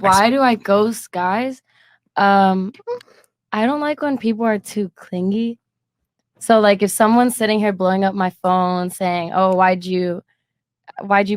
why do I ghost guys? I don't like when people are too clingy. So like if someone's sitting here blowing up my phone saying, "Oh, why'd you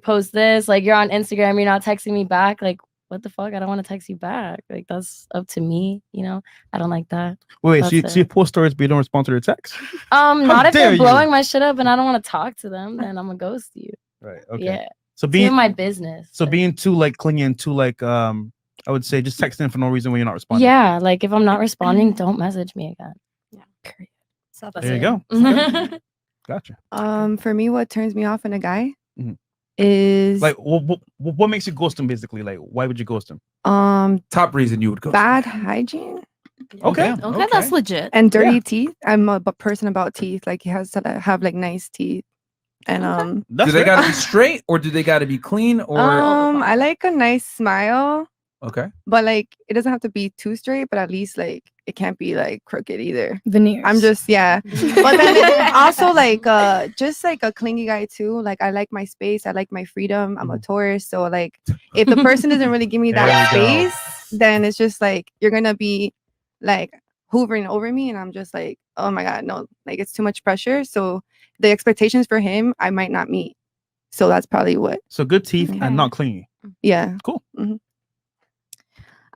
post this? Like you're on Instagram, you're not texting me back." Like, what the fuck? I don't want to text you back. Like that's up to me, you know? I don't like that. Wait, so you post stories but you don't respond to their texts? Not if they're blowing my shit up and I don't want to talk to them, then I'm gonna ghost you. Right. Okay. Yeah. So being my business. So being too like clingy and too like I would say just texting for no reason when you're not responding. Yeah, like if I'm not responding, don't message me again. Yeah. Period. So there you go. Gotcha. For me, what turns me off in a guy is like what makes you ghost him basically? Like why would you ghost him? Top reason you would ghost bad hygiene. Okay, that's legit. And dirty teeth. I'm a person about teeth. Like he has to have like nice teeth. And do they gotta be straight or do they gotta be clean or I like a nice smile. Okay. But like it doesn't have to be too straight, but at least like it can't be like crooked either. Veneers. I'm just but then it's also like just like a clingy guy too. Like I like my space, I like my freedom. I'm a Taurus, so like if the person doesn't really give me that space, then it's just like you're gonna be like hoovering over me, and I'm just like, oh my god, no, like it's too much pressure. So the expectations for him I might not meet. So that's probably what. So good teeth and not clingy. Yeah. Cool.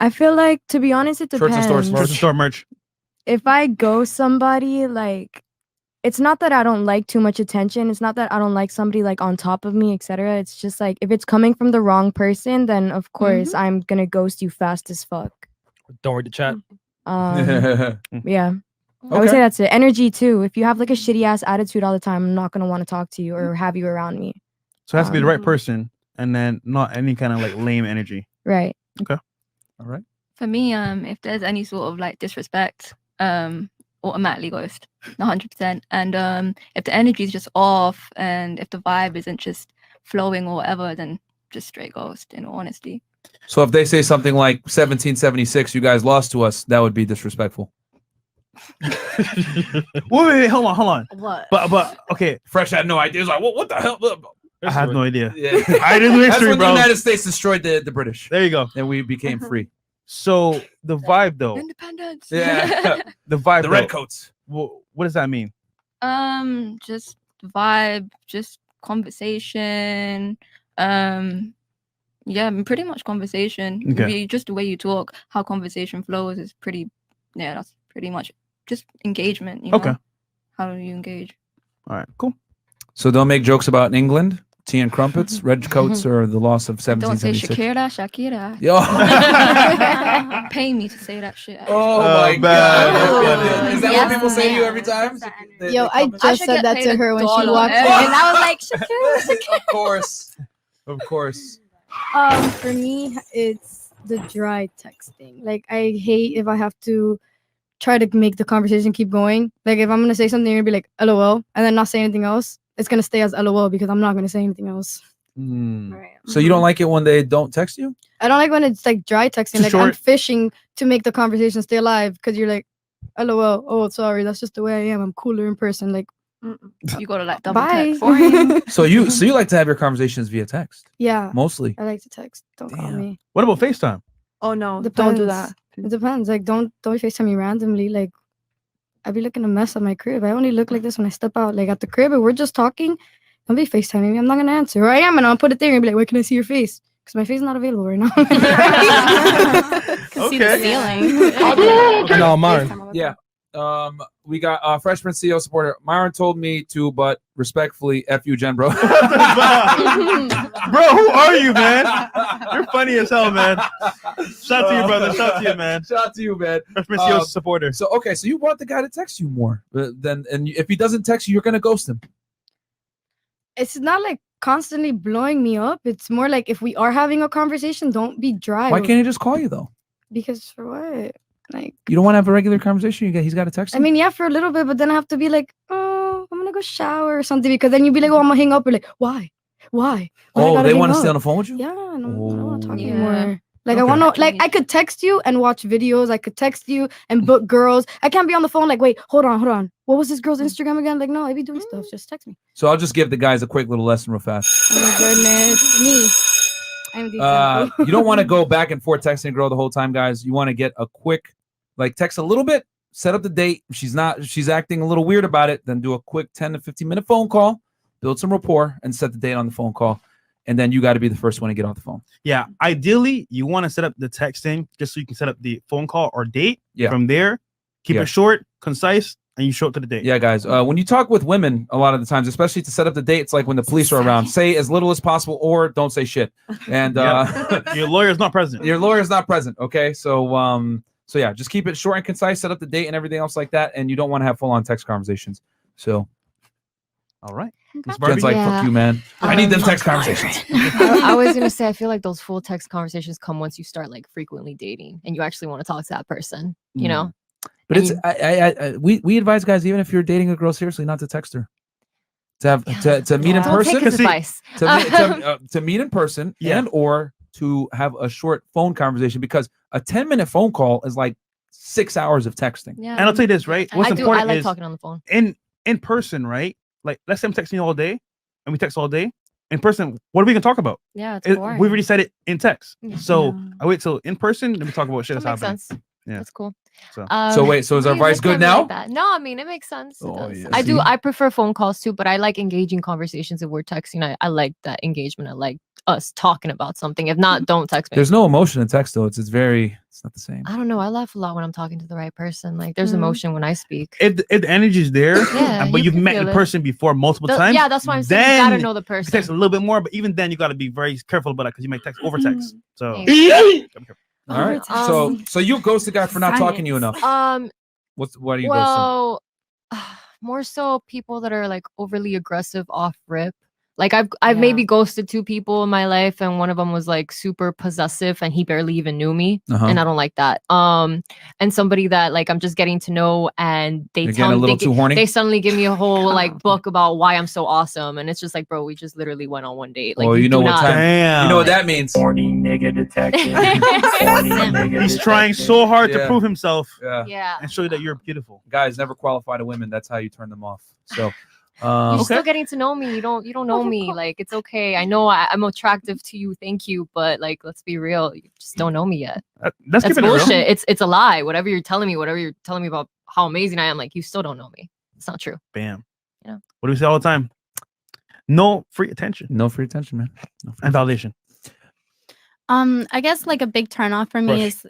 I feel like, to be honest, it depends. Church and store merch. If I ghost somebody, like, it's not that I don't like too much attention. It's not that I don't like somebody like on top of me, etc. It's just like if it's coming from the wrong person, then of course I'm gonna ghost you fast as fuck. Don't read the chat. Yeah. I would say that's it. Energy too. If you have like a shitty ass attitude all the time, I'm not gonna want to talk to you or have you around me. So it has to be the right person, and then not any kind of like lame energy. Right. Okay. All right. For me, if there's any sort of like disrespect, automatically ghost, 100%. And if the energy is just off, and if the vibe isn't just flowing or whatever, then just straight ghost. In all honesty. So if they say something like 1776, you guys lost to us, that would be disrespectful. wait, hold on. What? But okay. Fresh had no idea. It's like, what the hell? I had no idea. Yeah. I didn't do That's history, when bro. the United States destroyed the British. There you go. And we became free. So the vibe though. Independence. Yeah. The vibe. The redcoats. What does that mean? Just vibe, just conversation. Yeah, pretty much conversation. Okay. Just the way you talk, how conversation flows is pretty. Yeah, that's pretty much just engagement. You know? Okay. How do you engage? All right. Cool. So don't make jokes about England, tea and crumpets, redcoats, or the loss of 1776. Don't say Shakira. Yo. Pay me to say that shit. Oh my god. Is that what people say to you every time? Yo, I just said that to her when she walked in, and I was like, Shakira. Of course. Of course. For me, it's the dry texting. Like, I hate if I have to try to make the conversation keep going. Like, if I'm gonna say something, you're gonna be like, LOL, and then not say anything else. It's gonna stay as LOL because I'm not gonna say anything else. Right. So you don't like it when they don't text you? I don't like when it's like dry texting. Too Like short. I'm fishing to make the conversation stay alive because you're like, LOL. Oh, sorry, that's just the way I am. I'm cooler in person. Like, You gotta like double bye. text for him. So you like to have your conversations via text? Yeah, Mostly. I like to text. Don't call Damn. me. What about FaceTime? Oh no, Depends. don't do that. It depends. Like, don't FaceTime me randomly. Like, I be looking a mess at my crib. I only look like this when I step out. Like at the crib, if we're just talking, don't be FaceTiming me. I'm not gonna answer. Or I am, and I'll put it there and be like, "Where can I see your face?" Because my face is not available right now. See the ceiling. No, mine. Yeah. We got freshman CEO supporter. Myron told me to, but respectfully, F you, Jen, bro. Bro, who are you, man? You're funny as hell, man. Shout out to you, brother. Shout out to you, man. Shout out to you, man. Freshman CEO supporter. So okay, so you want the guy to text you more, and if he doesn't text you, you're gonna ghost him. It's not like constantly blowing me up. It's more like if we are having a conversation, don't be dry. Why can't he just call you though? Because for what? Like, You don't want to have a regular conversation. He's got to text. I you? mean, yeah, for a little bit, but then I have to be like, oh, I'm gonna go shower or something. Because then you'd be like, oh, I'm gonna hang up. Or like, why? Why? Oh, they want to stay on the phone with you? Yeah, no, I don't want to talk Yeah. anymore. Like, I Okay. want to, like, I could text you and watch videos. I could text you and book girls. I can't be on the phone like, wait, hold on. What was this girl's Instagram again? Like, no, I be doing stuff. Just text me. So I'll just give the guys a quick little lesson real fast. Oh my goodness, me. I'm detailed. You don't want to go back and forth texting a girl the whole time, guys. You want to get a quick, like, text a little bit, set up the date. If she's acting a little weird about it, then do a quick 10 to 15 minute phone call, build some rapport, and set the date on the phone call. And then you got to be the first one to get off the phone. Yeah, ideally, you want to set up the texting just so you can set up the phone call or date. Yeah. From there, keep Yeah. it short, concise, and you show up to the date. Yeah, guys. When you talk with women, a lot of the times, especially to set up the date, it's like when the police are around. Say as little as possible, or don't say shit. And Your lawyer's not present. your lawyer's not present. Okay, so yeah, just keep it short and concise. Set up the date and everything else like that, and you don't want to have full on text conversations. So, All right. Miss Jen's Barbie? like, Yeah. fuck you, man. I need them text conversations. I was gonna say, I feel like those full text conversations come once you start like frequently dating and you actually want to talk to that person. You know, But And it's we advise guys, even if you're dating a girl seriously, not to text her. To have to meet in don't person. take his See, advice. To meet in person Yeah. and or to have a short phone conversation, because a 10-minute phone call is like 6 hours of texting. Yeah, And I'll tell you this, right? What's I do. I important like is talking on the phone. in person, right? Like, let's say I'm texting you all day, and we text all day. In person, what are we gonna talk about? Yeah, it's We boring. already said it in text. Yeah. So I wait till in person, then we talk about shit That that's makes happening. sense. Yeah. That's cool. So- So wait, so is our we advice look good at me now? like that. No, I mean it makes sense. It Oh, does. yeah, I do. see? I prefer phone calls too, but I like engaging conversations if we're texting. I like that engagement. I like us talking about something. If not, don't text me. There's no emotion in text though. It's not the same. I don't know. I laugh a lot when I'm talking to the right person. Like there's emotion when I speak. If the energy's there, Yeah, but you you've can met feel in it. person before multiple times. Yeah, that's why I'm saying you gotta then know the you can person. text a little bit more, but even then you gotta be very careful about it because you might text over text. So All right. Um, So you ghost the guy for not talking to you enough. What are you ghosting? Well, more so people that are like overly aggressive off rip. Like I've maybe ghosted 2 people in my life, and one of them was like super possessive, and he barely even knew me, Uh-huh. and I don't like that. And somebody that like I'm just getting to know, and they You're tell getting a me little too horny. they suddenly give me a whole like book about why I'm so awesome, and it's just like, bro, we just literally went on one date. Like, Oh, you know do what not- time? damn, You know what that means? Horny nigga detective. Horny nigga he's trying so hard to Yeah. prove himself Yeah. Yeah. and show you that you're beautiful. Guys never qualify to women. That's how you turn them off. So, You're still getting to know me. You don't know me. Like it's okay. I know I'm attractive to you. Thank you. But like, let's be real. You just don't know me yet. Let's That's keep it real. bullshit. It's a lie. Whatever you're telling me about how amazing I am, like you still don't know me. It's not true. Bam. Yeah. What do we say all the time? No free attention no free attention, man. No free and validation. I guess like a big turnoff for me is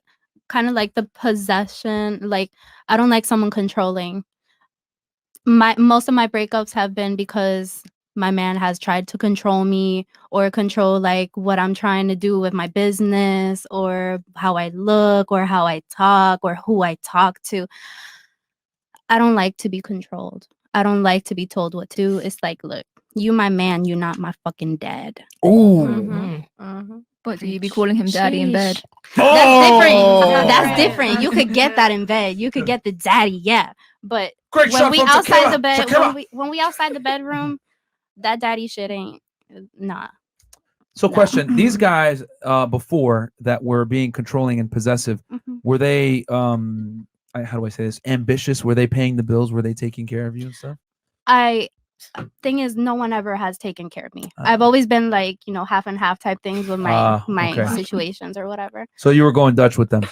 kind of like the possession. Like I don't like someone controlling. Most of my breakups have been because my man has tried to control me or control like what I'm trying to do with my business or how I look or how I talk or who I talk to. I don't like to be controlled. I don't like to be told what to do. It's like, look, you my man, you're not my fucking dad. Ooh. Mhm. But do you be calling him daddy in bed? That's different. Oh! That's different. You could get that in bed. You could get the daddy, yeah. But Great when shot we from outside Shakira. the bed, Shakira. when we outside the bedroom, that daddy shit ain't nah. So, question: these guys before that were being controlling and possessive, Mhm. were they how do I say this? Ambitious? Were they paying the bills? Were they taking care of you and stuff? Thing is, no one ever has taken care of me. Oh. I've always been like, half and half type things with my Ah, my okay. situations or whatever. So you were going Dutch with them.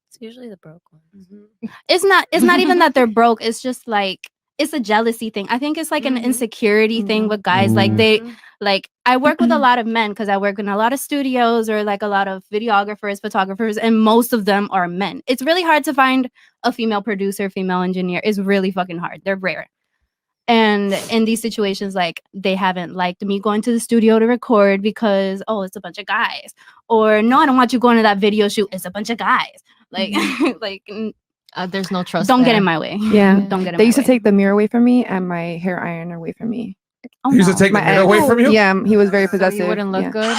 It's usually the broke ones. It's not even that they're broke. It's just like it's a jealousy thing. I think it's like an insecurity thing with guys. Like like I work with a lot of men because I work in a lot of studios or like a lot of videographers, photographers, and most of them are men. It's really hard to find a female producer, female engineer. It's really fucking hard. They're rare. And in these situations, like they haven't liked me going to the studio to record because it's a bunch of guys. Or no, I don't want you going to that video shoot. It's a bunch of guys. Like There's no trust. don't get there. in my way. Yeah. Don't get in They my used to way. take the mirror away from me and my hair iron away from me. Oh, You used to no. take the My mirror away ex- from you? Yeah, he was very So possessive. you wouldn't look yeah. good.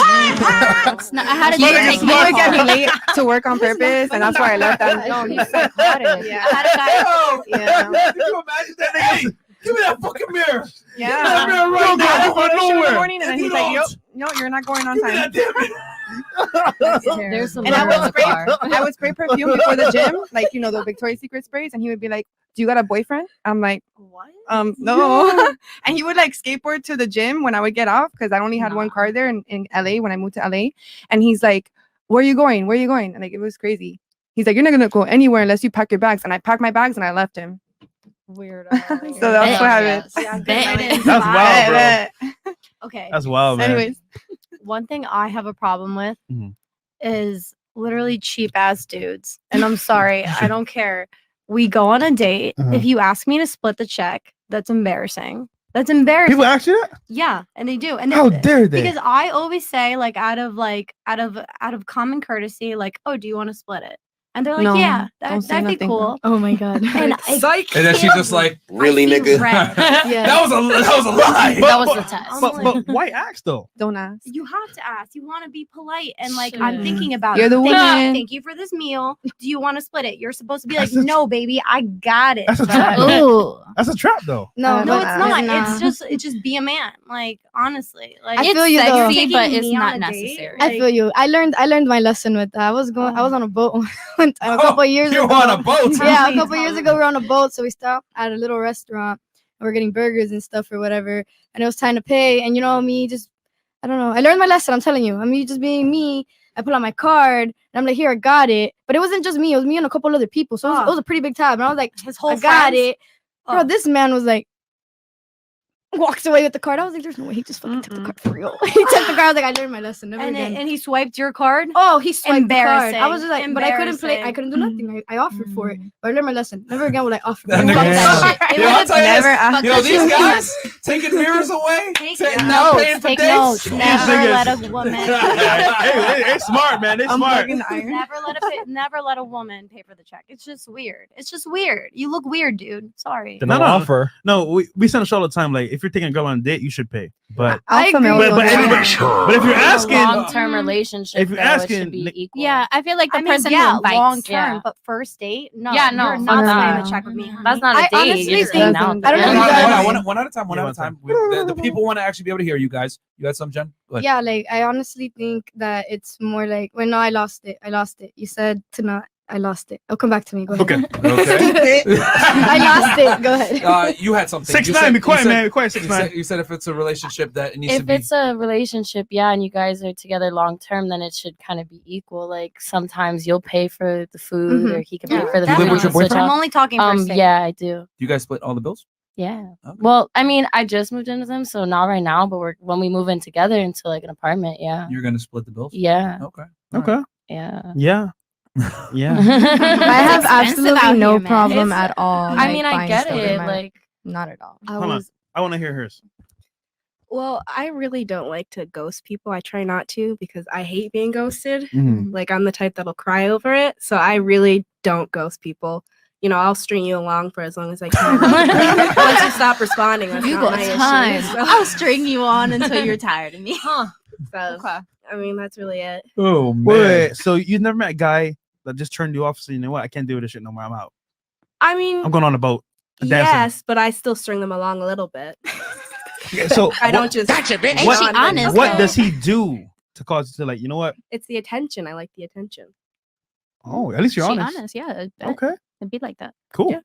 No, I had to He, take he would get me late to work on purpose, and that's why I left that. No, he's psychotic. Yeah. I had a guy. Yeah. Can you imagine that nigga? Give me that fucking mirror. Yeah. Mirror right now. Don't go Out of in the nowhere. morning, and then he's like, "Yo, no, you're not going on time." Damn it. There's some And I love in would the spray, car. I would spray perfume before the gym, like the Victoria's Secret sprays, and he would be like, "Do you got a boyfriend?" I'm like, What? No. And he would like skateboard to the gym when I would get off because I only had one car there in LA when I moved to LA. And he's like, "Where are you going? Where are you going?" And like it was crazy. He's like, "You're not gonna go anywhere unless you pack your bags." And I packed my bags and I left him. Weirdo. So that's what happened. Yeah, That's wild, bro. Okay. That's wild, man. Anyways, One thing I have a problem with Mhm. is literally cheap ass dudes. And I'm sorry, I don't care. We go on a date. Uh-huh. If you ask me to split the check, that's embarrassing. That's embarrassing. People ask you that? Yeah, and they do. And How they- dare they? Because I always say, like, out of common courtesy, like, "Oh, do you want to split it?" And they're like, No, "Yeah, don't say that'd be nothing, cool." Oh my god. And I Psych. And then she's can't- just like, Really, I see nigga? red. Yeah. that was a lie. That was the test. But why ask though? don't ask. You have to ask. You want to be polite and like, Shit. I'm thinking about You're it. the Thank you- woman. Thank you for this meal. Do you want to split it? You're supposed to be like, That's a- "No, baby, I got it." That's a But- trap. though. Ooh. That's a trap though. No, No, don't it's ask. not. Nah. It's just be a man. Like, honestly, like I feel you, you're though. taking But it's me not on a date, necessary. I like- feel you. I learned my lesson with that. I was on a boat one time, a couple of years You ago. on a boat? Yeah, a me, couple years tell ago me. we were on a boat, so we stopped at a little restaurant and we're getting burgers and stuff or whatever. And it was time to pay. And me, just I don't know. I learned my lesson. I'm telling you. Me just being me. I pull out my card and I'm like, "Here, I got it." But it wasn't just me. It was me and a couple other people. So it was a pretty big tab. And I was like, His whole "I got friends? it." Bro, this man was like, walks away with the card. I was like, "There's no way he just fucking took the card for real." He took the card. I was like, "I learned my lesson. Never And, again." and he swiped your card. Oh, he swiped the card. I was Embarrassing. just like, but I couldn't play. I Embarrassing. couldn't do nothing. I offered for it, but I learned my lesson. Never again will I offer. That Fuck nigga- that shit. It Yo, I'll would've tell you never this. asked You know, for these it. guys taking mirrors away, Take not paying notes. for Take dates. notes. Never niggas- let a woman. They smart, man. They smart. Unplugging the iron. Never let a woman pay for the check. It's just weird. It's just weird. You look weird, dude. Sorry. The No, no no. offer. No, we send a show all the time. Like, if you're taking a girl on a date, you should pay. But I Alpha agree. male But- don't but do anybody- that. but if you're In a asking, long-term relationship, if you're though, it asking, should be like- equal. Yeah, I feel like the I mean, person yeah, who invites. long term, Yeah. but first date, no. Yeah, no, you're fuck not that. splitting the check with me. Honey. That's not a I date. honestly You're just think- hanging out. I don't know there. if you Hold on, guys- hold on, one at a time. One Yeah, at a one time. The people want to actually be able to hear you guys. You got some, Jen? Go ahead. Yeah, like I honestly think that it's more like no, I lost it. You said to not. I lost it. Oh, come back to me. Go ahead. okay. Okay. I lost it. Go ahead. You had something. 6ix9ine, be quiet, man. Be quiet, You 6ix9ine. said, you said if it's a relationship that it needs to If be. it's a relationship, yeah, and you guys are together long term, then it should kind of be equal. Like sometimes you'll pay for the food, Mhm. or he can pay Yeah, for the You live food. with your and switch boyfriend? I'm off. only talking first date. Yeah, I do. You guys split all the bills? Yeah. Okay. Well, I mean, I just moved in with him, so not right now. But when we move in together into like an apartment, yeah, You're gonna split the bills? yeah, Okay. Okay. yeah. Yeah. Yeah. I have expensive absolutely out no here, man. problem It's- at all. I like, mean, I buying get stuff in it. my- Like, not at all. I Hold on. was I want to hear hers. well, I really don't like to ghost people. I try not to because I hate being ghosted. Mhm. Like I'm the type that'll cry over it. So I really don't ghost people. You know, I'll string you along for as long as I can. Once you stop responding, that's You not got my issue. time. So, I'll string you on until you're tired of me. Huh. so, Okay. I mean, that's really it. Oh man. Wait, so you never met a guy that just turned you off? So you know what? I can't do this shit no more. I'm out. I mean, I'm going on a boat. Dancing. yes, but I still string them along a little bit. Yeah, so I don't just. Ain't What- she honest? what though? does he do to cause you to like? You know what? It's the attention. I like the attention. Oh, at least you're She honest. honest, yeah. Okay, It'd be like that. cool. Yeah.